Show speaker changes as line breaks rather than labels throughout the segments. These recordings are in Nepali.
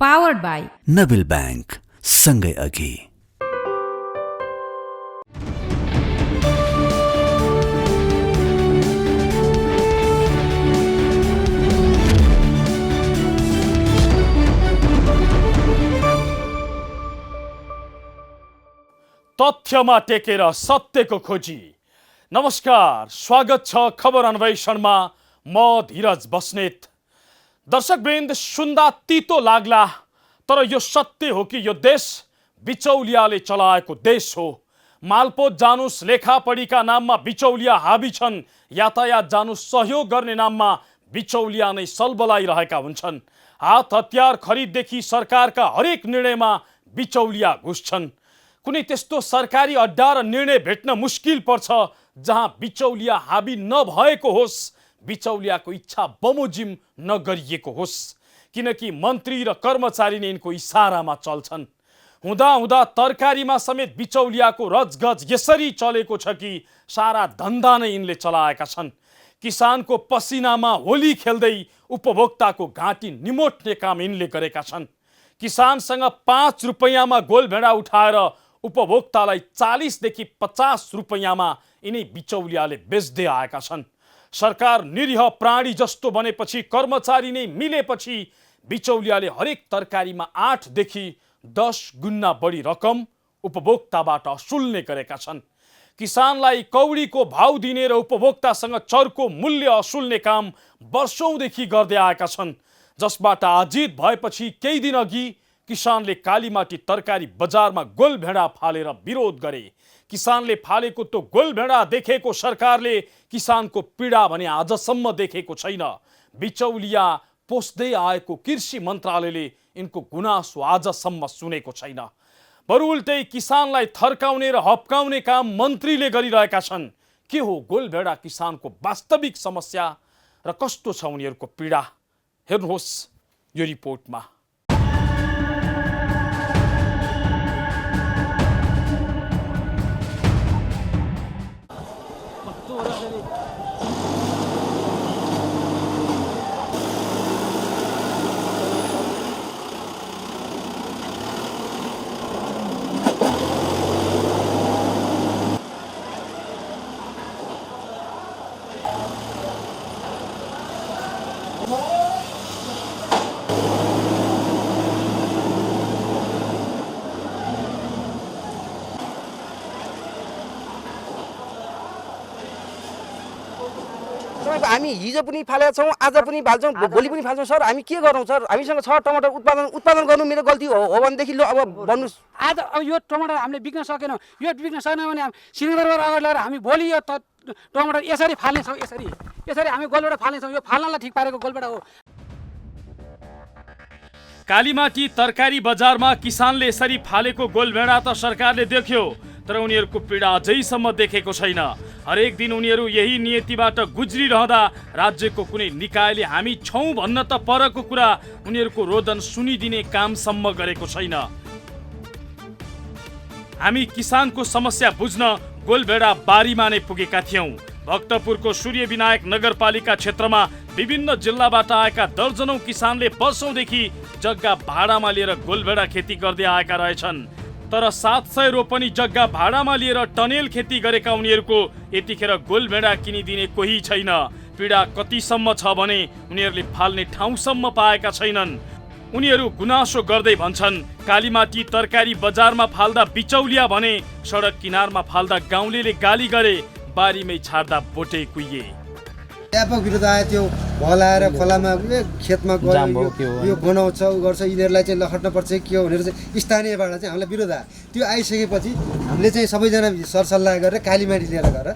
Powered by
नबिल बैंक, सँगै अघि।
तथ्यमा टेकेर सत्यको खोजी। नमस्कार, स्वागत छ खबर अन्वेषणमा। म धीरज बस्नेत। दर्शकवृन्द, सुन्दा तितो लाग्ला, तर यो सत्य हो कि यो देश बिचौलियाले चलाएको देश हो। मालपोत जानुस् लेखापढीका नाममा बिचौलिया हाबी छन्, यातायात जानुस् सहयोग गर्ने नाममा बिचौलिया नै सलबलाइरहेका हुन्छन्। हात हतियार खरिददेखि सरकारका हरेक निर्णयमा बिचौलिया घुस्छन्। कुनै त्यस्तो सरकारी अड्डा र निर्णय भेट्न मुस्किल पर्छ जहाँ बिचौलिया हाबी नभएको होस्, बिचौलियाको इच्छा बमोजिम नगरिएको होस्, किनकि मन्त्री र कर्मचारी नै यिनको इसारामा चल्छन्। हुँदा हुँदा तरकारीमा समेत बिचौलियाको रजगज यसरी चलेको छ कि सारा धन्दा नै यिनले चलाएका छन्। किसानको पसिनामा होली खेल्दै उपभोक्ताको घाँटी निमोट्ने काम यिनले गरेका छन्। किसानसँग 5 रुपैयाँमा गोलभेडा उठाएर उपभोक्तालाई 40 देखि 50 रुपैयाँमा यिनै बिचौलियाले बेच्दै आएका छन्। सरकार निरीह प्राणी जस्तो बनेपछि, कर्मचारी नै मिलेपछि बिचौलियाले हरेक तरकारीमा 8 देखि 10 गुणा बढी रकम उपभोक्ताबाट असुल्ने गरेका छन्। किसानलाई कौडीको भाउ दिने र उपभोक्तासँग चर्को मूल्य असुल्ने काम वर्षौंदेखि गर्दै आएका छन्, जसबाट आजित भएपछि केही दिन अघि किसानले कालीमाटी तरकारी बजारमा गोलभेडा फालेर विरोध गरे। किसानले फालेको त्यो गोलभेडा देखेको सरकारले किसानको पीडा भने आजसम्म देखेको छैन। बिचौलिया पोस्दै आएको कृषि मन्त्रालयले यिनको गुनासो आजसम्म सुनेको छैन। बरु उल्टै किसानलाई थर्काउने र हप्काउने काम मन्त्रीले गरिरहेका छन्। के हो गोलभेडा किसानको वास्तविक समस्या र कस्तो छ उनीहरूको पीडा? हेर्नुहोस् यो रिपोर्टमा।
हामी हिजो पनि फालेका छौँ, आज पनि फाल्छौँ, भोलि पनि फाल्छौँ। सर हामी के गरौँ? सर हामीसँग छ टमाटर उत्पादन गर्नु मेरो गल्ती हो भनेदेखि ल अब भन्नुहोस्।
आज अब यो टमाटर हामीले बिक्न सकेनौँ, यो बिक्न सकेन भने सिलिन्डरबाट अगाडि लगाएर हामी भोलि यो टमाटर यसरी फाल्नेछौँ। यसरी हामी गोलबेडा फाल्नेछौँ। यो फाल्नलाई ठिक पारेको गोलबेडा हो।
कालीमाटी तरकारी बजारमा किसानले यसरी फालेको गोलभेडा त सरकारले देख्यो, तर उनीहरूको पीडा अझैसम्म देखेको छैन। हरेक दिन उनीहरू यही नियतिबाट गुज्रिरहँदा राज्यको कुनै निकायले हामी छौँ भन्न त परको कुरा उनीहरूको रोदन सुनिदिने कामसम्म गरेको छैन। हामी किसानको समस्या बुझ्न गोलभेडा बारीमा नै पुगेका थियौँ। भक्तपुरको सूर्यविनायक नगरपालिका क्षेत्रमा विभिन्न जिल्लाबाट आएका दर्जनौं किसानले वर्षौंदेखि जग्गा भाडामा लिएर गोलभेडा खेती गर्दै आएका रहेछन्। तर 700 रोपनी जग्गा भाडामा लिएर टनेल खेती गरेका उनीहरूको यतिखेर गोलभेडा किनिदिने कोही छैन। पीडा कतिसम्म छ भने उनीहरूले फाल्ने ठाउँसम्म पाएका छैनन्। उनीहरू गुनासो गर्दै भन्छन्, कालीमाटी तरकारी बजारमा फाल्दा बिचौलिया भने, सडक किनारमा फाल्दा गाउँलेले गाली गरे, बारीमै छाड्दा बोटै कुहिए।
व्यापक विरोध आयो। त्यो भलाएर खोलामा खेतमा गयो, यो बनाउँछ उ गर्छ, यिनीहरूलाई चाहिँ लखट्न पर्छ के हो भनेर चाहिँ स्थानीयबाट चाहिँ हामीलाई विरोध आयो। त्यो आइसकेपछि हामीले चाहिँ सबैजना सरसल्लाह गरेर कालीमाटी लिएर गएर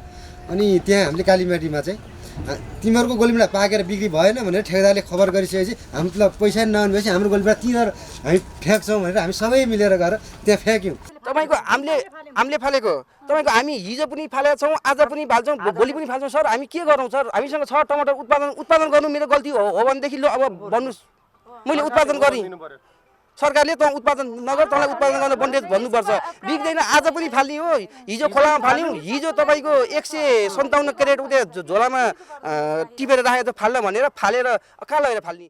अनि त्यहाँ हामीले कालीमाटीमा चाहिँ तिमीहरूको गोलभेडा पाकेर बिक्री भएन भनेर ठेकेदारले खबर गरिसकेपछि हामीलाई पैसा नआउनु भएपछि हाम्रो गोलभेडा तिनीहरू हामी फ्याँक्छौँ भनेर हामी सबै मिलेर गएर त्यहाँ फ्याँक्यौँ।
तपाईँको हामीले फालेको तपाईँको हामी हिजो पनि फालेका छौँ, आज पनि फाल्छौँ, भोलि पनि फाल्छौँ। सर हामी के गरौँ? सर हामीसँग छ टमाटर उत्पादन गर्नु मेरो गल्ती हो भनेदेखि ल अब भन्नुहोस्। मैले उत्पादन गरेँ, सरकारले त उत्पादन नगर, तँलाई उत्पादन गर्न बन्डेज भन्नुपर्छ। बिग्दैन, आज पनि फाल्ने हो। हिजो खोलामा फाल्यौँ, हिजो तपाईँको 157 क्यारेट उता झोलामा टिपेर राखेको फाल्न भनेर फालेर कहाँ लगेर फाल्ने।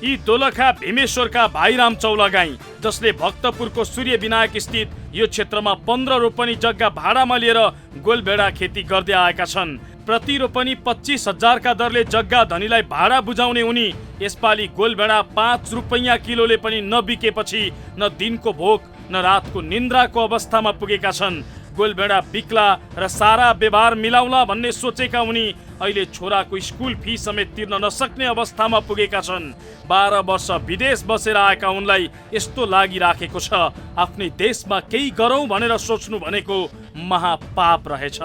यी दोलखा भीमेश्वरका भाइराम चौलगाई जसले भक्तपुरको सूर्य विनायक स्थित यो क्षेत्रमा 15 रोपनी जग्गा भाडामा लिएर गोलभेडा खेती गर्दै आएका छन्। प्रति रोपनी 25,000 का दरले जग्गा धनीलाई भाडा बुझाउने उनी यसपालि गोलभेडा 5 रुपैयाँ किलोले पनि नबिकेपछि न दिनको भोक न रातको निन्द्राको अवस्थामा पुगेका छन्। गोलभेडा बिक्ला र सारा व्यवहार मिलाउला भन्ने सोचेका उनी अहिले छोराको स्कुल फी समेत तिर्न नसक्ने अवस्थामा पुगेका छन्। 12 वर्ष विदेश बसेर आएका उनलाई यस्तो लागिराखेको छ आफ्नै देशमा केही गरौँ भनेर सोच्नु भनेको महापाप रहेछ।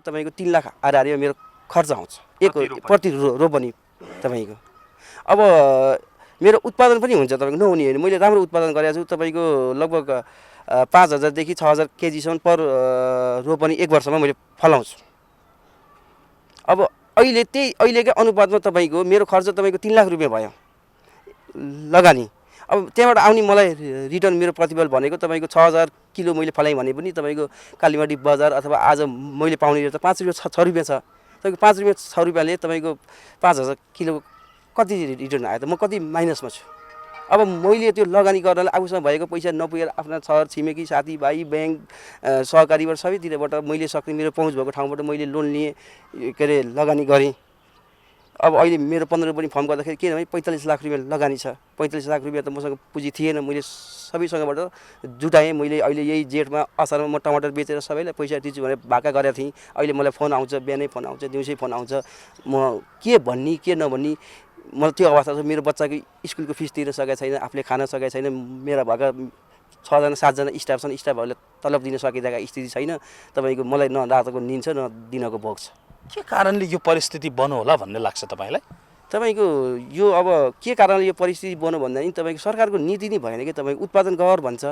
तपाईँको 3 लाख हाराहारी मेरो खर्च आउँछ एक प्रति रोपनी तपाईँको। अब मेरो उत्पादन पनि हुन्छ तपाईँको नहुने होइन। मैले राम्रो उत्पादन गरेको छु तपाईँको लगभग 5,000 देखि 6,000 केजीसम्म पर रोपनी एक वर्षमा मैले फलाउँछु। अब अहिलेकै अनुपातमा तपाईँको मेरो खर्च तपाईँको 3 लाख रुपियाँ भयो लगानी। अब त्यहाँबाट आउने मलाई रिटर्न मेरो प्रतिफल भनेको तपाईँको 6,000 किलो मैले फलाएँ भने पनि तपाईँको कालीमाटी बजार अथवा आज मैले पाउने रेट त 5 रुपियाँ 6 रुपियाँ छ। तपाईँको 5 रुपियाँ 6 रुपियाँले तपाईँको 5,000 किलो कति रिटर्न आयो त? म कति माइनसमा छु। अब मैले त्यो लगानी गर्नलाई आफूसँग भएको पैसा नपुगेर आफ्ना छर छिमेकी साथीभाइ ब्याङ्क सहकारीबाट सबैतिरबाट मैले सक्ने मेरो पहुँच भएको ठाउँबाट मैले लोन लिएँ के अरे लगानी गरेँ। अब अहिले मेरो 15 रोपनी फर्म गर्दाखेरि के भने 45 लाख रुपियाँ लगानी छ। 45 लाख रुपियाँ त मसँग पुँजी थिएन। मैले सबैसँगबाट जुटाएँ। मैले अहिले यही जेठमा असारमा म टमाटर बेचेर सबैलाई पैसा दिन्छु भनेर भाका गरेको थिएँ। अहिले मलाई फोन आउँछ, बिहानै फोन आउँछ, दिउँसै फोन आउँछ। म के भन्ने के नभन्ने मलाई त्यो अवस्था छ। मेरो बच्चाको स्कुलको फिस तिर्न सकेको छैन, आफूले खान सकेको छैन। मेरा भएका 6जना 7जना स्टाफ छन्, स्टाफहरूले तलब दिन सकिरहेको स्थिति छैन। तपाईँको मलाई न रातको निन्छ न दिनको भोग छ।
के कारणले यो परिस्थिति बन्यो होला भन्ने लाग्छ तपाईँलाई?
तपाईँको यो अब के कारणले यो परिस्थिति बन्यो भन्दाखेरि तपाईँको सरकारको नीति नै भएन कि। तपाईँको उत्पादन गर भन्छ,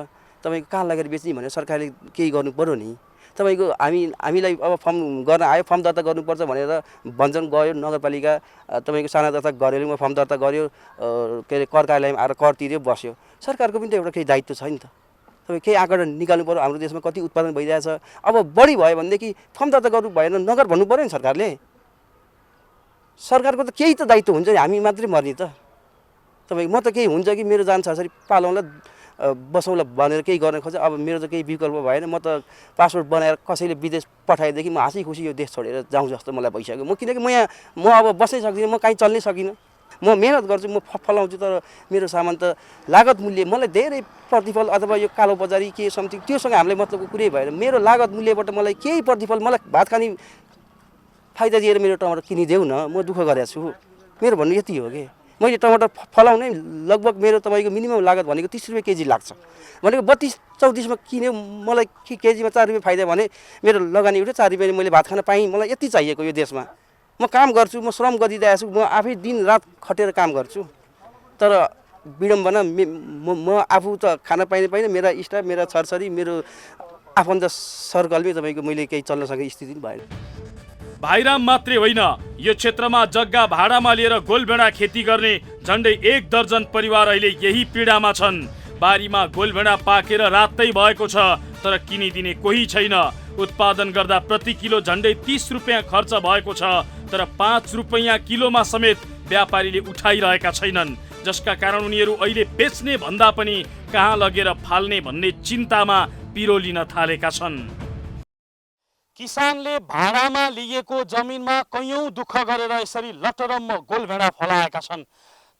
तपाईँको कहाँ लगेर बेच्ने भनेर सरकारले केही गर्नु पर्यो नि। तपाईँको हामीलाई अब फर्म गर्न आयो, फर्म दर्ता गर्नुपर्छ भनेर भन्छन्। गयो नगरपालिका तपाईँको साना दर्ता गरेर म फर्म दर्ता गऱ्यो के अरे कर कार्यालयमा आएर कर तिर्यो बस्यो। सरकारको पनि त एउटा केही दायित्व छ नि त। तपाईँ केही आँकडा निकाल्नु पऱ्यो। हाम्रो देशमा कति उत्पादन भइरहेछ। अब बढी भयो भनेदेखि फर्म दर्ता गर्नु भएन, नगर भन्नु पऱ्यो नि सरकारले। सरकारको त केही त दायित्व हुन्छ नि, हामी मात्रै मर्ने त। तपाईँ म त केही हुन्छ कि मेरो जान छोराछोरी पालौँला बसौँला भनेर केही गर्न खोज्छ। अब मेरो त केही विकल्प भएन। म त पासपोर्ट बनाएर कसैले विदेश पठाएदेखि म हाँसी खुसी यो देश छोडेर जाउँ जस्तो मलाई भइसक्यो। म किनकि म अब बस्नै सक्दिनँ, म कहीँ चल्नै सकिनँ। म मेहनत गर्छु, म फलाउँछु, तर मेरो सामान त लागत मूल्य मलाई धेरै प्रतिफल अथवा यो कालो बजारी के समथिङ त्योसँग हामीलाई मतलबको कुरै भएन। मेरो लागत मूल्यबाट मलाई केही प्रतिफल, मलाई भात खाने फाइदा दिएर मेरो टमाटर किनिदेऊ न, म दुःख गरेको छु। मेरो भन्नु यति हो कि मैले टमाटर फलाउनै लगभग मेरो तपाईँको मिनिमम लागत भनेको 30 रुपियाँ केजी लाग्छ भनेको 32-34मा किन्यो। मलाई केजीमा 4 रुपियाँ फाइदा भने मेरो लगानी उठ्यो 4 रुपियाँले मैले भात खान पाएँ। मलाई यति चाहिएको यो देशमा। म काम गर्छु, म श्रम गरिरहेको छु, म आफै दिन रात खटेर काम गर्छु। तर विडम्बना म आफू त खान पाइने मेरा स्टाफ, मेरा छरछरी, मेरो आफन्त सर्कलमै तपाईँको मैले केही चल्न सकेको स्थिति पनि भएन।
भाइराम मात्रै होइन, यो क्षेत्रमा जग्गा भाडामा लिएर गोलभेडा खेती गर्ने झन्डै 1 दर्जन परिवार अहिले यही पीडामा छन्। बारीमा गोलभेडा पाकेर रातै भएको छ, तर किनिदिने कोही छैन। उत्पादन गर्दा प्रति किलो झन्डै 30 रुपियाँ खर्च भएको छ, तर 5 रुपियाँ किलोमा समेत व्यापारीले उठाइरहेका छैनन्, जसका कारण उनीहरू अहिले बेच्ने भन्दा पनि कहाँ लगेर फाल्ने भन्ने चिन्तामा पिरोलिन थालेका छन्। किसानले भाडामा लिएको जमिनमा कैयौं दुःख गरेर यसरी लटरम्म गोलभेडा फलाएका छन्,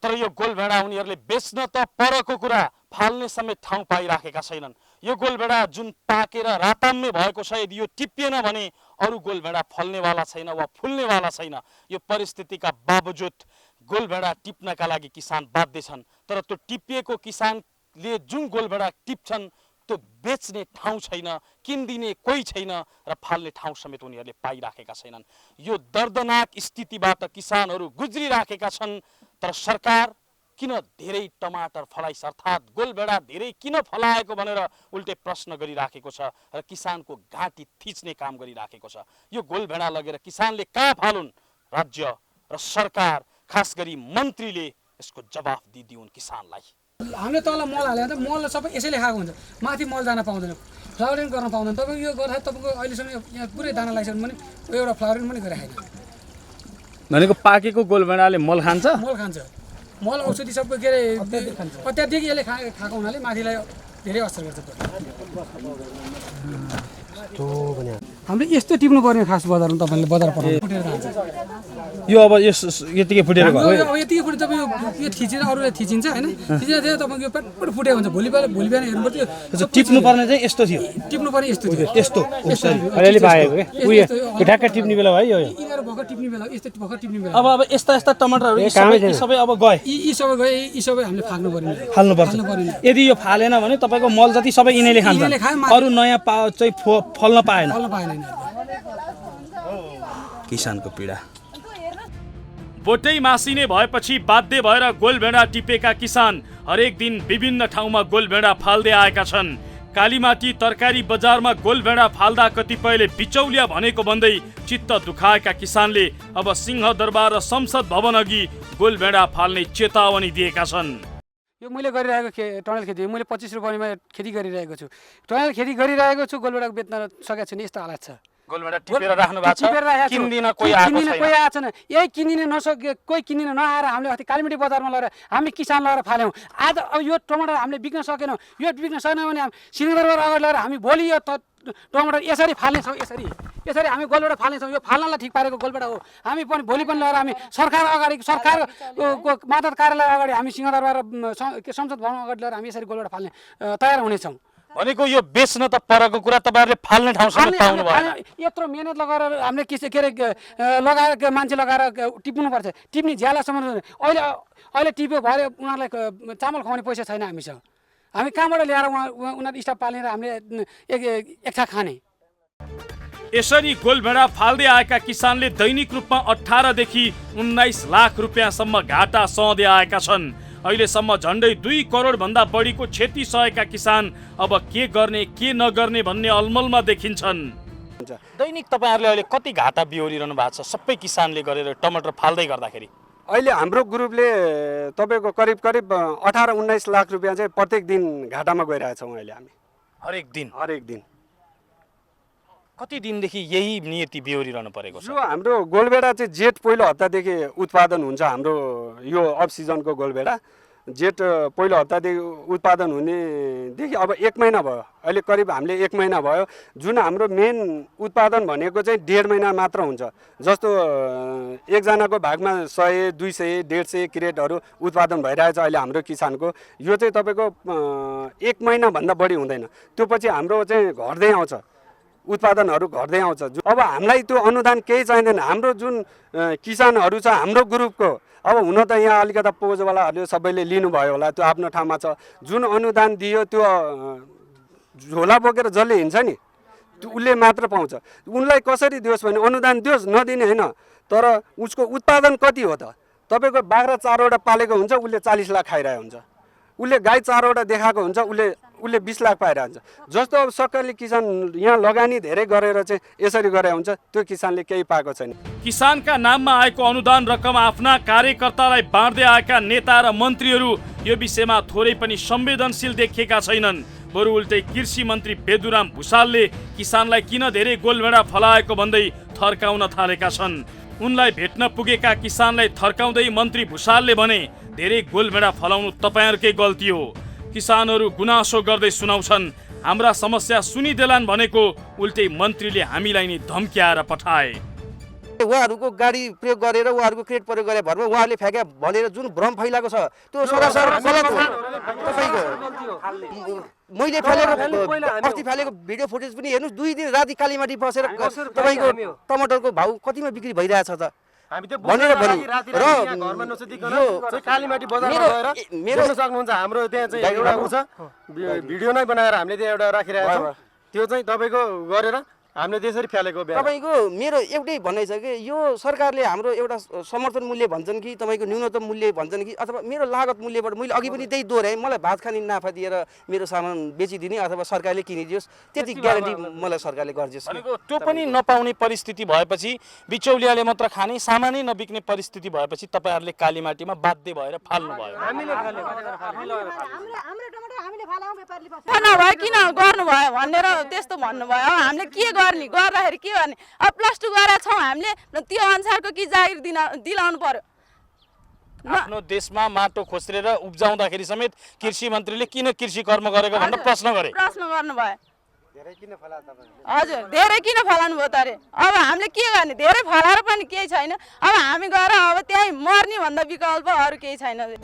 तर यो गोलभेडा उनीहरूले बेच्न त परको कुरा, फाल्ने समेत ठाउँ पाइराखेका छैनन्। यो गोलभेडा जुन पाकेर राताम्य भएको छ, यदि यो टिपिएन भने अरू गोलभेडा फल्नेवाला छैन वा फुल्नेवाला छैन। यो परिस्थितिका बावजुद गोलभेडा टिप्नका लागि किसान बाध्य छन्, तर त्यो टिपिएको किसानले जुन गोलभेडा टिप्छन् त्यो बेच्ने ठाउँ छैन, किनिदिने कोही छैन र फाल्ने ठाउँ समेत उनीहरूले पाइराखेका छैनन्। यो दर्दनाक स्थितिबाट किसानहरू गुज्रिराखेका छन्, तर सरकार किन धेरै टमाटर फलाइस अर्थात् गोलभेडा धेरै किन फलाएको भनेर उल्टे प्रश्न गरिराखेको छ र किसानको घाँटी थिच्ने काम गरिराखेको छ। यो गोलभेडा लगेर किसानले कहाँ फालुन्? राज्य र सरकार, खास गरी मन्त्रीले यसको जवाफ दिदिउन् किसानलाई।
हामीले तल मल हाल्यो भने त मल सबै यसैले खाएको हुन्छ, माथि मल जान पाउँदैन, फ्लावरिङ गर्न पाउँदैन। तपाईँको यो गर्दा तपाईँको अहिलेसम्म यहाँ पुरै दाना लगाइसक्नु भने एउटा फ्लावरिङ पनि गरिराखेन।
भनेको पाकेको गोलभेडाले मल खान्छ?
मल खान्छ, मल औषधि सबै के अरे अत्याधिक यसले खाएको हुनाले माथिलाई धेरै असर गर्छ। हामीले यस्तो टिप्नु पर्ने खास बजारमा तपाईँले बजार पठाउनु फुटेर जान्छ।
यो अब यतिकै फुटेर गयो
अब यतिकै फुटे तपाईँ यो थिचेर अरूलाई थिचिन्छ होइन, थिचेर थियो तपाईँको यो पेट फुटेको हुन्छ। भोलि बिहान हेर्नु पर्थ्यो
टिप्नु पर्ने चाहिँ यस्तो थियो,
टिप्नु पर्ने यस्तो थियो,
यस्तो
अलिअलि पाएको के उयो ठ्याक्कै टिप्ने बेला भयो यो
यिनीहरू भर्खर टिप्ने बेला यस्तो भर्खर टिप्ने बेला।
अब यस्ता टमाटरहरू यी सबै अब गए,
यी सबै गए, यी सबै हामीले फाल्नु
फाल्नुपर्छ। यदि यो फालेन भने तपाईँको मल जति सबै यिनीहरूले
यिनीहरूले खाए,
खान्छ, अरू नयाँ चाहिँ फल्न पाएन।
पाएन।
किसानको पीडा। बोटै मासिने भएपछि बाध्य भएर गोलभेडा टिपेका किसान हरेक दिन विभिन्न ठाउँमा गोलभेडा फाल्दै आएका छन्। कालीमाटी तरकारी बजारमा गोलभेडा फाल्दा कतिपयले बिचौलिया भनेको भन्दै चित्त दुखाएका किसानले अब सिंहदरबार र संसद भवन अघि गोलभेडा फाल्ने चेतावनी दिएका छन्।
यो मैले गरिरहेको टनल खेती मैले 25 रुपैयाँमा खेती गरिरहेको छु। टनल खेती गरिरहेको छु, गोलभेडा बेच्न सकेको छैन, यस्तो हालत छ।
गोलभेडा टिपेर राख्नु भएको छ, किन्दिन कोही
आएको छैन। यही किनिन नसके कोही किनिन नआएर हामीले अस्ति कालीमाटी बजारमा लगेर हामी किसान लगेर फाल्यौँ। आज अब यो टमाटर हामीले बिक्न सकेनौँ, यो बिक्न सकेन भने सिंहदरबार अगाडि लगेर हामी भोलि यो टमाटर यसरी फाल्नेछौँ, यसरी हामी गोलभेडा फाल्नेछौँ। यो फाल्नलाई ठिक पारेको गोलभेडा हो। हामी पनि भोलि पनि लगेर हामी सरकारको मातहत कार्यालय अगाडि हामी सिंहदरबार संसद भवन अगाडि लगेर हामी यसरी गोलभेडा फाल्ने तयार हुनेछौँ।
भनेको यो बेच्न त परको कुरा, तपाईँहरूले फाल्ने ठाउँसम्म पाउनु भयो।
यत्रो मेहनत लगाएर हामीले के अरे लगाएर मान्छे लगाएर टिप्नु पर्छ, टिप्ने ज्यालासम्म अहिले टिप्यो भरे उनीहरूलाई चामल खुवाउने पैसा छैन हामीसँग। हामी कहाँबाट ल्याएर उनीहरू स्टाफ पालेर हामीले एक छाक खाने।
यसरी गोलभेडा फाल्दै आएका किसानले दैनिक रूपमा 18 देखि 19 लाख रुपियाँसम्म घाटा सहँदै आएका छन्। अहिलेसम्म झन्डै 2 करोड भन्दा बढीको क्षति सहेका किसान अब के गर्ने के नगर्ने भन्ने अलमलमा देखिन्छन्। दैनिक तपाईँहरूले अहिले कति घाटा बिहोरिरहनु भएको छ सबै किसानले गरेर टमाटर फाल्दै गर्दाखेरि?
अहिले हाम्रो ग्रुपले तपाईँको करिब 18-19 लाख रुपियाँ चाहिँ प्रत्येक दिन घाटामा गइरहेछौँ अहिले हामी।
हरेक दिन कति दिनदेखि यही नियति बिहोरिरहनु परेको छ?
यो हाम्रो गोलभेडा चाहिँ जेठ पहिलो हप्तादेखि उत्पादन हुन्छ। हाम्रो यो अफ सिजनको गोलभेडा जेठ पहिलो हप्तादेखि उत्पादन हुनेदेखि अब 1 महिना भयो। अहिले करिब हामीले 1 महिना भयो। जुन हाम्रो मेन उत्पादन भनेको चाहिँ 1.5 महिना मात्र हुन्छ। जस्तो एकजनाको भागमा 100, 200, 150 क्रेटहरू उत्पादन भइरहेछ अहिले हाम्रो किसानको। यो चाहिँ तपाईँको 1 महिनाभन्दा बढी हुँदैन। त्यो पछि हाम्रो चाहिँ घट्दै आउँछ, उत्पादनहरू घट्दै आउँछ। अब हामीलाई त्यो अनुदान केही चाहिँदैन। हाम्रो जुन किसानहरू छ हाम्रो ग्रुपको, अब हुन त यहाँ अलिकता पोजवालाहरूले सबैले लिनुभयो होला, त्यो आफ्नो ठाउँमा छ। जुन अनुदान दियो त्यो झोला बोकेर जसले हिँड्छ नि त्यो उसले मात्र पाउँछ। उनलाई कसरी दियोस् भने अनुदान दियोस्, नदिने होइन, तर उसको उत्पादन कति हो त? तपाईँको बाख्रा 4वटा पालेको हुन्छ, उसले 40 लाख खाइरहेको हुन्छ। उसले गाई 4वटा देखाएको हुन्छ, उसले 20 लाख पाइरहेको हुन्छ। जस्तो अब सरकारले किसान यहाँ लगानी धेरै गरेर चाहिँ यसरी गरे हुन्छ, त्यो किसानले केही पाएको छैन।
किसानका नाममा आएको अनुदान रकम आफ्ना कार्यकर्तालाई बाँड्दै आएका नेता र मन्त्रीहरू यो विषयमा थोरै पनि संवेदनशील देखिएका छैनन्। बरु उल्टै कृषि मन्त्री बेदुराम भुसालले किसानलाई किन धेरै गोलभेडा फलाएको भन्दै थर्काउन थालेका छन्। उनलाई भेट्न पुगेका किसानलाई थर्काउँदै मन्त्री भुसालले भने धेरै गोलभेडा फलाउनु तपाईँहरूकै गल्ती हो। किसानहरू गुनासो गर्दै सुनाउँछन्, हाम्रा समस्या सुनिदेलान् भनेको उल्टै मन्त्रीले हामीलाई नै धम्क्याएर पठाए।
उहाँहरूको गाडी प्रयोग गरेर उहाँहरूको क्रेडिट प्रयोग गरे भरमा उहाँहरूले फ्याँके भनेर जुन भ्रम फैलाएको छ त्यो सरासर गलत हो। तपाईँको मैले अस्ति फालेको भिडियो फुटेज पनि हेर्नुहोस्, 2 दिन राति कालीमाटी बसेर तपाईँको टमाटरको भाउ कतिमा बिक्री भइरहेछ त भनेर
कालीमाटी बजारमा गएर हेर्न सक्नुहुन्छ। हाम्रो त्यहाँ चाहिँ एउटा छ भिडियो नै बनाएर हामीले त्यहाँ एउटा राखिरहेको छौँ। त्यो चाहिँ तपाईँको गरेर हामीले त्यसरी फ्यालेको।
तपाईँको मेरो एउटै भनाइ छ कि यो सरकारले हाम्रो एउटा समर्थन मूल्य भन्छन् कि तपाईँको न्यूनतम मूल्य भन्छन् कि अथवा मेरो लागत मूल्यबाट मैले अघि पनि त्यही दोहोऱ्याएँ, मलाई भात खाने नाफा दिएर मेरो सामान बेचिदिने अथवा सरकारले किनिदियोस्, त्यति ग्यारेन्टी मलाई सरकारले गरिदियोस्।
त्यो पनि नपाउने परिस्थिति भएपछि, बिचौलियाले मात्र खाने सामानै नबिक्ने परिस्थिति भएपछि तपाईँहरूले कालीमाटीमा बाध्य भएर फाल्नु भयो।
नभए किन गर्नुभयो भनेर त्यस्तो भन्नुभयो। हामीले के गर्ने, गर्दाखेरि के गर्ने? अब +2 गरेका छौँ हामीले, त्यो अनुसारको कि जागिर दिलाउनु पर्यो।
आफ्नो देशमा माटो खोस्रेर उब्जाउँदाखेरि समेत कृषि मन्त्रीले किन कृषि कर्म गरेको भनेर प्रश्न गरे।
प्रश्न गर्नुभयो हजुर, धेरै किन फलाउनु भयो त अरे। अब हामीले के गर्ने, धेरै फलाएर पनि केही छैन। अब हामी गएर अब त्यहीँ मर्ने भन्दा विकल्प अरू केही छैन।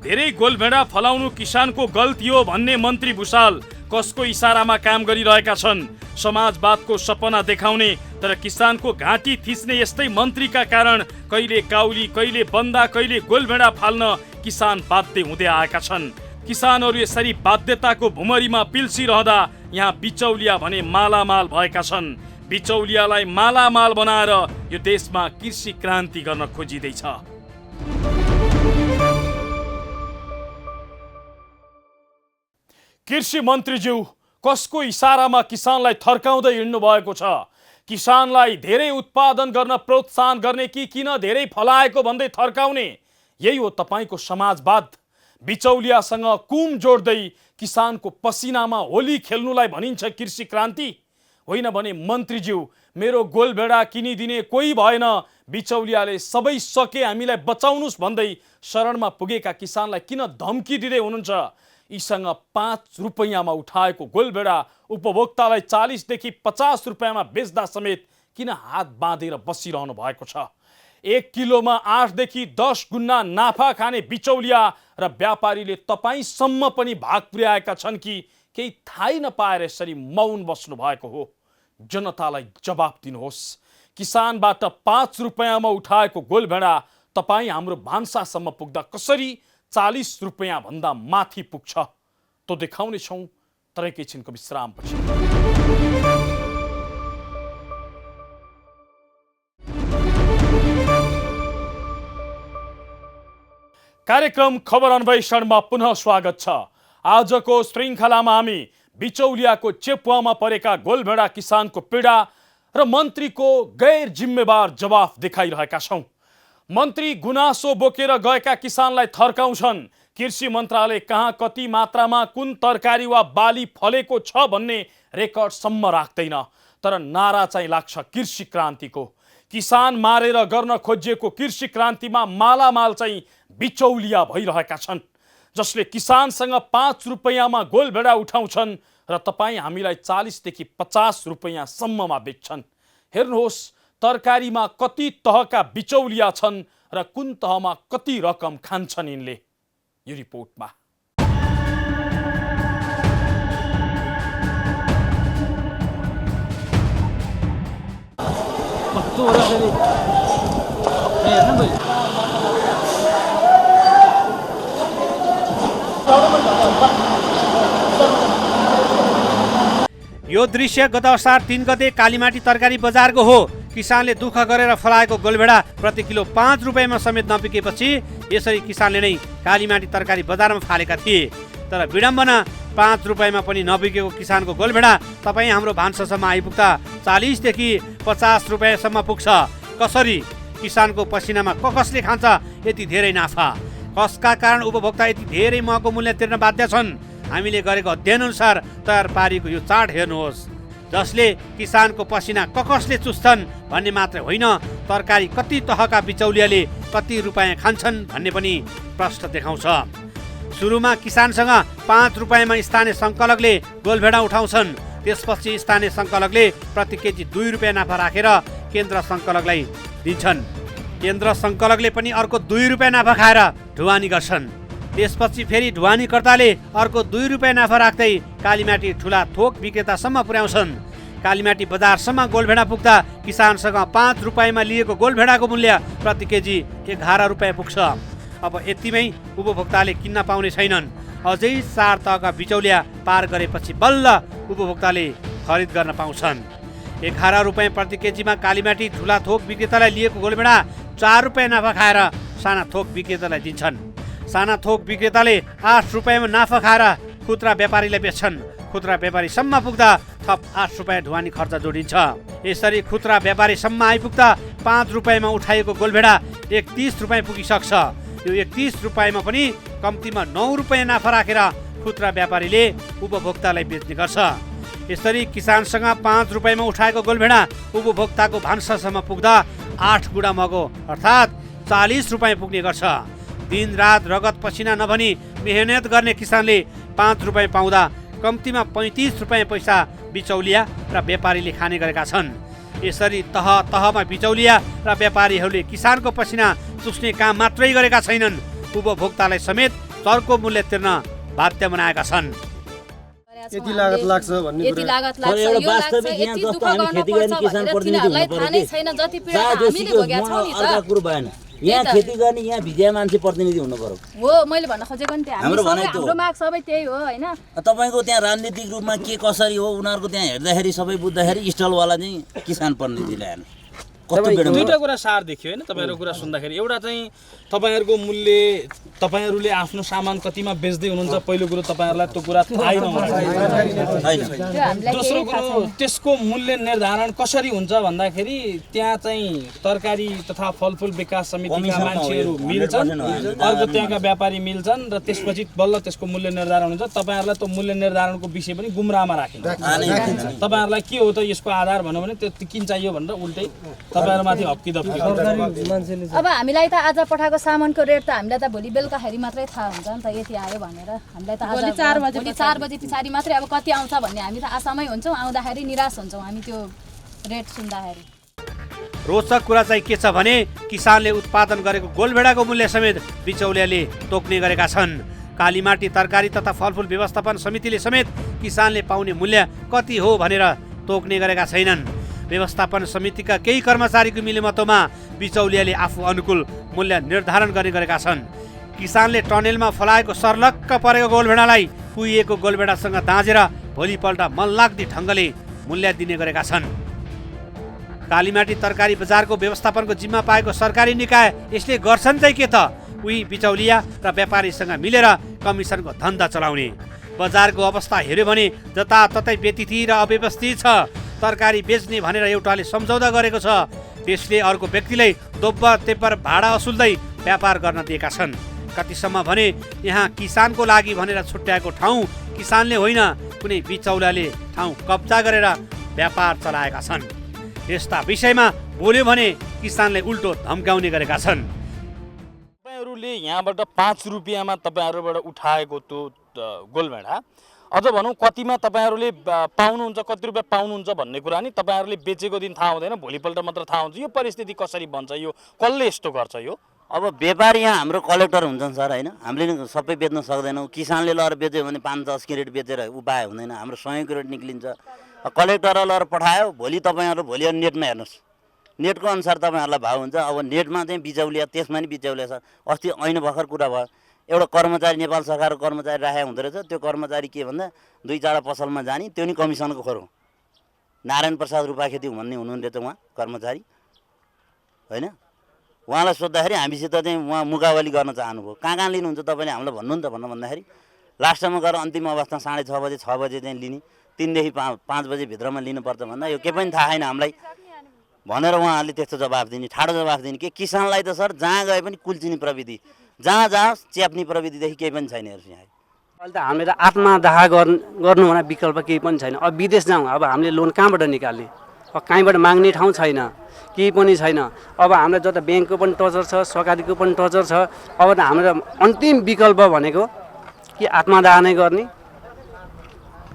धेरै गोलभेडा फलाउनु किसानको गल्ती हो भन्ने मन्त्री भुषाल कसको इसारामा काम गरिरहेका छन्? समाजवादको सपना देखाउने तर किसानको घाँटी थिच्ने यस्तै मन्त्रीका कारण कहिले काउली, कहिले बन्दा, कहिले गोलभेडा फाल्न किसान बाध्य हुँदै आएका छन्। किसानहरू यसरी बाध्यताको भुमरीमा पिल्सिरहँदा यहाँ बिचौलिया भने मालामाल भएका छन्। बिचौलियालाई मालामाल बनाएर यो देशमा कृषि क्रान्ति गर्न खोजिँदैछ। कृषि मन्त्रीज्यू कसको इसारामा किसानलाई थर्काउँदै हिँड्नु भएको छ? किसानलाई धेरै उत्पादन गर्न प्रोत्साहन गर्ने कि किन धेरै फलाएको भन्दै थर्काउने? यही हो तपाईको समाजवाद। बिचौलियासँग कुम जोड्दै किसानको पसिनामा होली खेल्नुलाई भनिन्छ कृषि क्रान्ति? होइन भने मन्त्रीज्यू, मेरो गोलभेडा किनिदिने कोही भएन, बिचौलियाले सबै सके, हामीलाई बचाउनुस् भन्दै शरणमा पुगेका किसानलाई किन धम्की दिँदै हुनुहुन्छ? यीसँग 5 रुपैयाँमा उठाएको गोलभेडा उपभोक्तालाई 40 देखि 50 रुपैयाँमा बेच्दा समेत किन हात बाँधेर बसिरहनु भएको छ? 1 किलोमा 8 देखि 10 गुणा नाफा खाने बिचौलिया र व्यापारीले तपाईसम्म पनि भाग पुर्याएका छन् कि केही थाहै नपाएर यसरी मौन बस्नु भएको हो? जनतालाई जवाफ दिनुहोस्। किसानबाट 5 रुपैयाँमा उठाएको गोलभेडा तपाईँ हाम्रो भान्सासम्म पुग्दा कसरी 40 रुपैयाँ भन्दा माथि पुग्छ त देखाउने छौं तर एकैछिनको विश्रामपछि। कार्यक्रम खबर अन्वेषणमा पुनः स्वागत छ। आजको श्रृङ्खलामा हामी बिचौलियाको चेपुवामा परेका गोलभेडा किसानको पीडा र मन्त्रीको गैर जिम्मेवार जवाफ देखाइरहेका छौं। मन्त्री गुनासो बोकेर गएका किसानलाई थर्काउँछन्। कृषि मन्त्रालय कहाँ कति मात्रामा कुन तरकारी वा बाली फलेको छ भन्ने रेकर्डसम्म राख्दैन, तर नारा चाहिँ लाग्छ कृषि क्रान्तिको। किसान मारेर गर्न खोजिएको कृषि क्रान्तिमा मालामाल चाहिँ बिचौलिया भइरहेका छन्, जसले किसानसँग 5 रुपैयाँमा गोलभेडा उठाउँछन् र तपाईँ हामीलाई 40 देखि 50 रुपैयाँसम्ममा बेच्छन्। हेर्नुहोस् तरकारीमा कति तहका बिचौलिया छन् र कुन तहमा कति रकम खान्छन् यिनले। यो रिपोर्टमा
यो दृश्य गत असार 3 गते कालीमाटी तरकारी बजारको हो। किसानले दुःख गरेर फलाएको गोलभेडा प्रति किलो 5 रुपैयाँमा समेत नबिकेपछि यसरी किसानले नै कालीमाटी तरकारी बजारमा फालेका थिए। तर विडम्बना 5 रुपैयाँमा पनि नबिकेको किसानको गोलभेडा तपाईँ हाम्रो भान्सासम्म आइपुग्दा 40 देखि 50 रुपैयाँसम्म पुग्छ। कसरी? किसानको पसिनामा कसले खान्छ यति धेरै नाफा? कसका कारण उपभोक्ता यति धेरै महँगो मूल्य तिर्न बाध्य छन्? हामीले गरेको अध्ययन अनुसार तयार पारिएको यो चार्ट हेर्नुहोस्, जसले किसानको पसिना कसले चुस्छन् भन्ने मात्रै होइन, तरकारी कति तहका बिचौलियाले कति रुपैयाँ खान्छन् भन्ने पनि प्रश्न देखाउँछ। सुरुमा किसानसँग 5 रुपैयाँमा स्थानीय संकलकले गोलभेडा उठाउँछन्। त्यसपछि स्थानीय संकलकले प्रति केजी 2 रुपैयाँ नाफा राखेर केन्द्र संकलकलाई दिन्छन्। केन्द्र संकलकले पनि अर्को 2 रुपैयाँ नाफा खाएर ढुवानी गर्छन्। त्यसपछि फेरि ढुवानीकर्ताले अर्को 2 रुपैयाँ नाफा राख्दै कालीमाटी ठुला थोक विक्रेतासम्म पुर्याउँछन्। कालीमाटी बजारसम्म गोलभेडा पुग्दा किसानसँग 5 रुपैयाँमा लिएको गोलभेडाको मूल्य प्रति केजी 11 रुपैयाँ पुग्छ। अब यतिमै उपभोक्ताले किन्न पाउने छैनन्। अझै 4 तहका बिचौलिया पार गरेपछि बल्ल उपभोक्ताले खरिद गर्न पाउँछन्। 11 रुपैयाँ प्रति केजीमा कालीमाटी ठुला थोक विक्रेतालाई लिएको गोलभेडा 4 रुपैयाँ नाफा खाएर साना थोक विक्रेतालाई दिन्छन्। साना थोक विक्रेताले 8 रुपैयाँमा नाफा खाएर खुद्रा व्यापारीलाई बेच्छन्। खुद्रा व्यापारीसम्म पुग्दा थप 8 रुपैयाँ ढुवानी खर्च जोडिन्छ। यसरी खुद्रा व्यापारीसम्म आइपुग्दा 5 रुपैयाँमा उठाएको गोलभेडा 31 रुपैयाँ पुगिसक्छ। यो 31 रुपैयाँमा पनि कम्तीमा 9 रुपैयाँ नाफा राखेर खुद्रा व्यापारीले उपभोक्तालाई बेच्ने गर्छ। यसरी किसानसँग 5 रुपैयाँमा उठाएको गोलभेडा उपभोक्ताको भान्सासम्म पुग्दा 8 गुणा महँगो अर्थात् 40 रुपैयाँ पुग्ने गर्छ। दिनरात रगत पसिना नभनी मेहनत गर्ने किसानले 5 रुपियाँ पाउँदा कम्तीमा 35 रुपियाँ पैसा बिचौलिया र व्यापारीले खाने गरेका छन्। यसरी तह तहमा बिचौलिया र व्यापारीहरूले किसानको पसिना चुस्ने काम मात्रै गरेका छैनन्, उपभोक्तालाई समेत चर्को मूल्य तिर्न बाध्य बनाएका छन्।
यति लागत लाग्छ भन्ने
यति लागत लाग्छ, यो लाग्छ, यति दुःख गर्नुपर्छ भनेर तिनीहरूलाई थाहा नै छैन। जति पीडा हामीले भोगेका छौँ नि त।
यहाँ खेती गर्ने यहाँ भिजिया मान्छे प्रतिनिधि हुनु पर्यो
हो, मैले भन्न खोजेको नि त्यही हाम्रो माग सबै त्यही हो हैन।
तपाईँको त्यहाँ राजनीतिक रूपमा के कसरी हो उनीहरूको त्यहाँ हेर्दाखेरि सबै बुझ्दाखेरि स्टलवाला चाहिँ किसान प्रतिनिधि ल्याएन।
दुईटा कुरा सार देखियो होइन तपाईँहरूको कुरा सुन्दाखेरि। एउटा चाहिँ तपाईँहरूको मूल्य, तपाईँहरूले आफ्नो सामान कतिमा बेच्दै हुनुहुन्छ, पहिलो कुरो तपाईँहरूलाई त्यो कुरा थाहै नहुन्छ। दोस्रो कुरो त्यसको मूल्य निर्धारण कसरी हुन्छ भन्दाखेरि त्यहाँ चाहिँ तरकारी तथा फलफुल विकास समितिका मान्छेहरू मिल्छन्, अर्को त्यहाँका व्यापारी मिल्छन् र त्यसपछि बल्ल त्यसको मूल्य निर्धारण हुन्छ। तपाईँहरूलाई त्यो मूल्य निर्धारणको विषय पनि गुमराहमा राखिन्छ। तपाईँहरूलाई के हो त यसको आधार भन्यो भने त्यो किन चाहियो भनेर उल्टै तपाईँहरूमाथि हप्की-दप्की गर्छ।
अब हामीलाई त आज पठाएको सामानको रेट त हामीलाई त भोलि बेलुकाखेरि मात्रै थाहा हुन्छ नि त यति आयो भनेर। हामीलाई त भोलि 4 बजे पछाडि मात्रै अब कति आउँछ भन्ने हामी त आशामै हुन्छौँ, आउँदाखेरि निराश हुन्छौँ हामी त्यो रेट सुन्दाखेरि।
रोचक कुरा चाहिँ के छ भने किसानले उत्पादन गरेको गोलभेडाको मूल्य समेत बिचौलियाले तोक्ने गरेका छन्। कालीमाटी तरकारी तथा फलफुल व्यवस्थापन समितिले समेत किसानले पाउने मूल्य कति हो भनेर तोक्ने गरेका छैनन्। व्यवस्थापन समितिका केही कर्मचारीको मिलेमतोमा बिचौलियाले आफू अनुकूल मूल्य निर्धारण गर्ने गरेका छन्। किसानले टनेलमा फलाएको सर्लक्क परेको गोलभेडालाई कुहिएको गोलभेडासँग दाँजेर भोलिपल्ट मनलाग्दी ढङ्गले मूल्य दिने गरेका छन्। कालीमाटी तरकारी बजारको व्यवस्थापनको जिम्मा पाएको सरकारी निकाय यसले गर्छन् चाहिँ के त? उही बिचौलिया र व्यापारीसँग मिलेर कमिसनको धन्दा चलाउने। बजारको अवस्था हेर्यो भने जताततै व्यतिथि र अव्यवस्थित छ। तरकारी बेच्ने भनेर एउटाले सम्झौता गरेको छ, त्यसले अर्को व्यक्तिलाई दोब्बर तेब्बर भाडा असुल्दै व्यापार गर्न दिएका छन्। कतिसम्म भने यहाँ किसानको लागि भनेर छुट्याएको ठाउँ किसानले होइन, कुनै बिचौलियाले ठाउँ कब्जा गरेर व्यापार चलाएका छन्। यस्ता विषयमा बोल्यो भने किसानले उल्टो धम्काउने गरेका छन्।
तपाईँहरूले यहाँबाट 5 रुपियाँमा तपाईँहरूबाट उठाएको त्यो गोलभेडा अझ भनौँ कतिमा तपाईँहरूले पाउनुहुन्छ, कति रुपियाँ पाउनुहुन्छ भन्ने कुरा नि तपाईँहरूले बेचेको दिन थाहा हुँदैन, भोलिपल्ट मात्र थाहा हुन्छ। यो परिस्थिति कसरी बन्छ? यो कसले यस्तो गर्छ? यो
अब व्यापारी यहाँ हाम्रो कलेक्टर हुन्छन् सर होइन, हामीले सबै बेच्न सक्दैनौँ। किसानले लगेर बेच्यो भने 5-10 क्यारेट बेचेर उपाय हुँदैन, हाम्रो 100 क्यारेट निक्लिन्छ। कलेक्टरले लगेर पठायो, भोलि तपाईँहरू भोलि नेटमा हेर्नुहोस्, नेटको अनुसार तपाईँहरूलाई भाउ हुन्छ। अब नेटमा चाहिँ बिचौलिया, त्यसमा नि बिचौलिया छ। अस्ति ऐन भर्खर कुरा भयो, एउटा कर्मचारी नेपाल सरकारको कर्मचारी राखेको हुँदो रहेछ। त्यो कर्मचारी के भन्दा 2-4 पसलमा जाने, त्यो नि कमिसनको खोर हो। नारायण प्रसाद रूपाखेती भन्ने हुनुहुन्थ्यो त उहाँ कर्मचारी होइन। उहाँलाई सोद्धाखेरि हामीसित चाहिँ उहाँ मुकाबली गर्न चाहनुभयो। कहाँ लिनुहुन्छ तपाईँले हामीलाई भन्नु नि त भन्दाखेरि लास्टमा गएर अन्तिम अवस्था 6:30 बजे 6 बजे चाहिँ लिने, 3 देखि 5 बजे भित्रमा लिनुपर्छ भन्दा यो केही पनि थाहा छैन हामीलाई भनेर उहाँहरूले त्यस्तो जवाफ दिने, ठाडो जवाफ दिने। के किसानलाई त सर जहाँ गए पनि कुल्चिने प्रविधि, जहाँ च्याप्ने प्रविधिदेखि केही पनि छैन हेर्छु यहाँ।
अहिले त हामीले आत्मदाह गर्नु भने विकल्प केही पनि छैन। अब विदेश जाउँ, अब हामीले लोन कहाँबाट निकाल्ने? अब कहीँबाट माग्ने ठाउँ छैन, केही पनि छैन। अब हामीलाई जता ब्याङ्कको पनि टचर छ, सरकारीको पनि टचर छ। अब त हाम्रो अन्तिम विकल्प भनेको कि आत्मदाह नै गर्ने।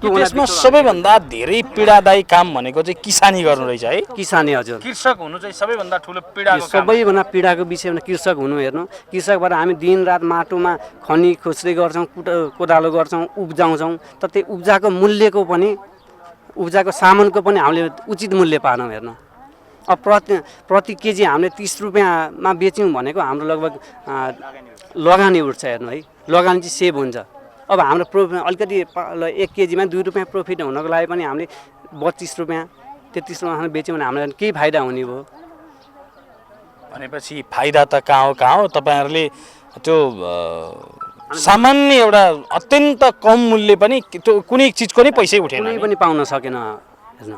त्यसमा सबैभन्दा धेरै पीडादायी काम भनेको चाहिँ किसानी गर्नु रहेछ है।
किसानी हजुर,
कृषक हुनु चाहिँ सबैभन्दा ठुलो पीडाको काम।
सबैभन्दा पीडाको विषयमा कृषक हुनु। हेर्नु, कृषकबाट हामी दिनरात माटोमा खनी खोज्दै गर्छौँ, कोदालो गर्छौँ, उब्जाउँछौँ, तर त्यो उब्जाको मूल्यको पनि, उब्जाको सामानको पनि हामीले उचित मूल्य पाएनौँ। हेर्नु, अब प्रति केजी हामीले 30 रुपियाँमा बेच्यौँ भनेको हाम्रो लगभग लगानी उठ्छ। हेर्नु है, लगानी चाहिँ सेभ हुन्छ। अब हाम्रो अलिकति 1 केजीमा 2 रुपियाँ प्रफिट हुनको लागि पनि हामीले 32 रुपियाँ 33 रुपियाँ बेच्यौँ भने हामीलाई केही फाइदा हुने भयो।
भनेपछि फाइदा त कहाँ हो? तपाईँहरूले त्यो सामान्य एउटा अत्यन्त कम मूल्य पनि त्यो कुनै चिजको नै पैसै उठेन,
कुनै पनि पाउन सकेन। हेर्नु,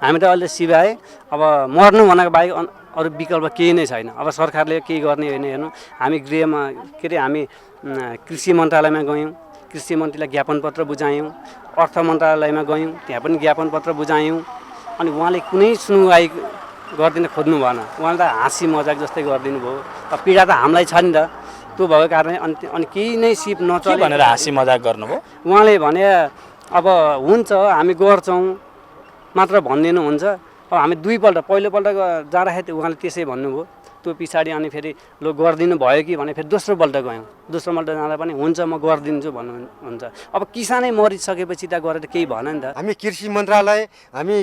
हामी त अहिले सिवाय अब मर्नु भनेको बाहेक अरू विकल्प केही नै छैन। अब सरकारले केही गर्ने होइन। हेर्नु, हामी गृहमा के अरे हामी कृषि मन्त्रालयमा गयौँ, कृषि मन्त्रीलाई ज्ञापन पत्र बुझायौँ, अर्थ मन्त्रालयमा गयौँ, त्यहाँ पनि ज्ञापन पत्र बुझायौँ। अनि उहाँले कुनै सुनवाई गरिदिन खोज्नु भएन। उहाँले त हाँसी मजाक जस्तै गरिदिनु भयो। अब पीडा त हामीलाई छ नि त। त्यो भएको कारणले अनि केही नै सिप
के
नचले
भनेर हाँसी मजाक गर्नुभयो?
उहाँले भने अब हुन्छ हामी गर्छौँ मात्र भनिदिनु हुन्छ। अब हामी पहिलोपल्ट जाँदाखेरि उहाँले त्यसै भन्नुभयो। त्यो पछाडि अनि फेरि लो गरिदिनु भयो कि भने फेरि दोस्रोपल्ट गयौँ। दोस्रोपल्ट जाँदा पनि हुन्छ म गरिदिन्छु भन्नुहुन्छ। अब किसानै मरिसकेपछि त गरेर केही भएन नि त।
हामी कृषि मन्त्रालय, हामी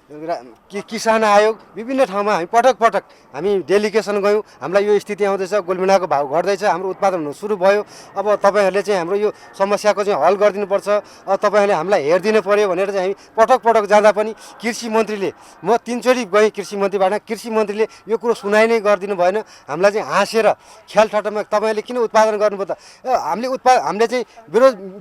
किसान आयोग विभिन्न ठाउँमा हामी पटक हामी डेलिगेसन गयौँ। हामीलाई यो स्थिति आउँदैछ, गोलभेडाको भाउ घट्दैछ, हाम्रो उत्पादन हुनु सुरु भयो। अब तपाईँहरूले चाहिँ हाम्रो यो समस्याको चाहिँ हल गरिदिनुपर्छ, अब तपाईँहरूले हामीलाई हेरिदिनु पर्यो भनेर चाहिँ हामी पटक जाँदा पनि कृषि मन्त्रीले, म 3 चोटि गएँ कृषि मन्त्रीबाट, कृषि मन्त्रीले यो कुरो सुनाइ नै गरिदिनु भएन। हामीलाई चाहिँ हाँसेर ख्याल ठट्टामा तपाईँहरूले किन उत्पादन गर्नुभयो त? हामीले चाहिँ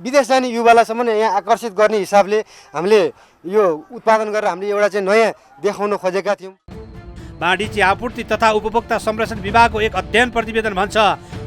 विदेश जाने युवालाई यहाँ आकर्षित गर्ने हिसाबले हामीले यो उत्पादन गरेर हामीले एउटा चाहिँ नयाँ देखाउन खोजेका थियौँ।
वाणिज्य आपूर्ति तथा उपभोक्ता संरक्षण विभागको एक अध्ययन प्रतिवेदन भन्छ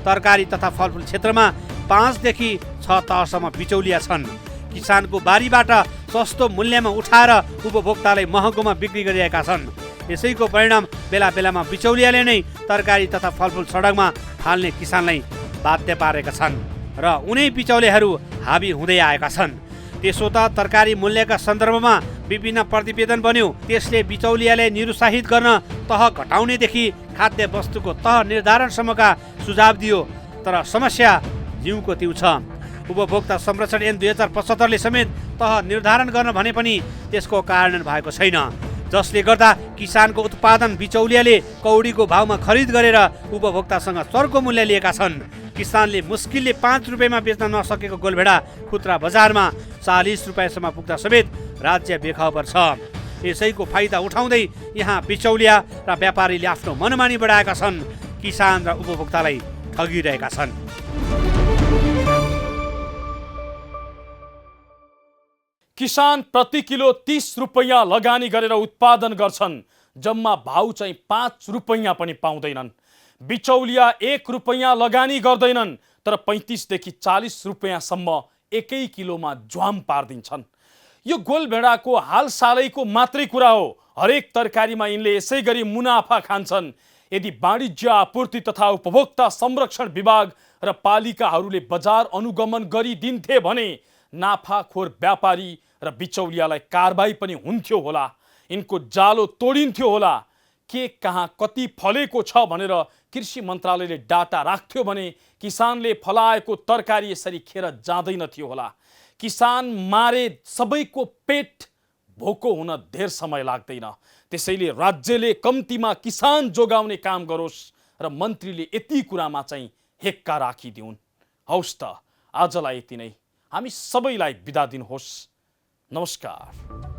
तरकारी तथा फलफुल क्षेत्रमा 5 देखि 6 तहसम्म बिचौलिया छन्। किसानको बारीबाट सस्तो मूल्यमा उठाएर उपभोक्तालाई महँगोमा बिक्री गरिरहेका छन्। यसैको परिणाम बेला बेलामा बिचौलियाले नै तरकारी तथा फलफुल सडकमा फाल्ने किसानलाई बाध्य पारेका छन् र उनै बिचौलियाहरू हाबी हुँदै आएका छन्। त्यसो त तरकारी मूल्यका सन्दर्भमा विभिन्न प्रतिवेदन बन्यो। त्यसले बिचौलियाले निरुत्साहित गर्न तह घटाउनेदेखि खाद्य वस्तुको तह निर्धारणसम्मका सुझाव दियो। तर समस्या जिउको तिउ छ। उपभोक्ता संरक्षण ऐन 2075ले समेत तह निर्धारण गर्न भने पनि त्यसको कार्यान्वयन भएको छैन, जसले गर्दा किसानको उत्पादन बिचौलियाले कौडीको भावमा खरिद गरेर उपभोक्तासँग चर्को मूल्य लिएका छन्। किसानले मुस्किलले 5 रुपियाँमा बेच्न नसकेको गोलभेडा खुद्रा बजारमा 40 रुपियाँसम्म पुग्दा समेत राज्य बेखबर छ। यसैको फाइदा उठाउँदै यहाँ बिचौलिया र व्यापारीले आफ्नो मनमानी बढाएका छन्, किसान र उपभोक्तालाई ठगिरहेका छन्।
किसान प्रति किलो 30 रुपैयाँ लगानी गरेर उत्पादन गर्छन्, जम्मा भाउ चाहिँ 5 रुपैयाँ पनि पाउँदैनन्। बिचौलिया 1 रुपैयाँ लगानी गर्दैनन्, तर 35 देखि 40 रुपैयाँसम्म एकै किलोमा ज्वाम पारिदिन्छन्। यो गोलभेडाको हालसालैको मात्रै कुरा हो। हरेक तरकारीमा यिनले यसै गरी मुनाफा खान्छन्। यदि वाणिज्य आपूर्ति तथा उपभोक्ता संरक्षण विभाग र पालिकाहरूले बजार अनुगमन गरिदिन्थे भने नाफाखोर व्यापारी र बिचौलियालाई कारबाही पनि हुन्थ्यो होला, यिनको जालो तोडिन्थ्यो होला। के कहाँ कति फलेको छ भनेर कृषि मन्त्रालयले डाटा राख्थ्यो भने किसानले फलाएको तरकारी यसरी खेर जाँदैन थियो होला। किसान मारे सबैको पेट भोको हुन धेर समय लाग्दैन। त्यसैले राज्यले कम्तीमा किसान जोगाउने काम गरोस् र मन्त्रीले यति कुरामा चाहिँ हेक्का राखिदिउन्। हौस् त, आजलाई यति नै। हामी सबैलाई बिदा दिनुहोस्। नमस्कार।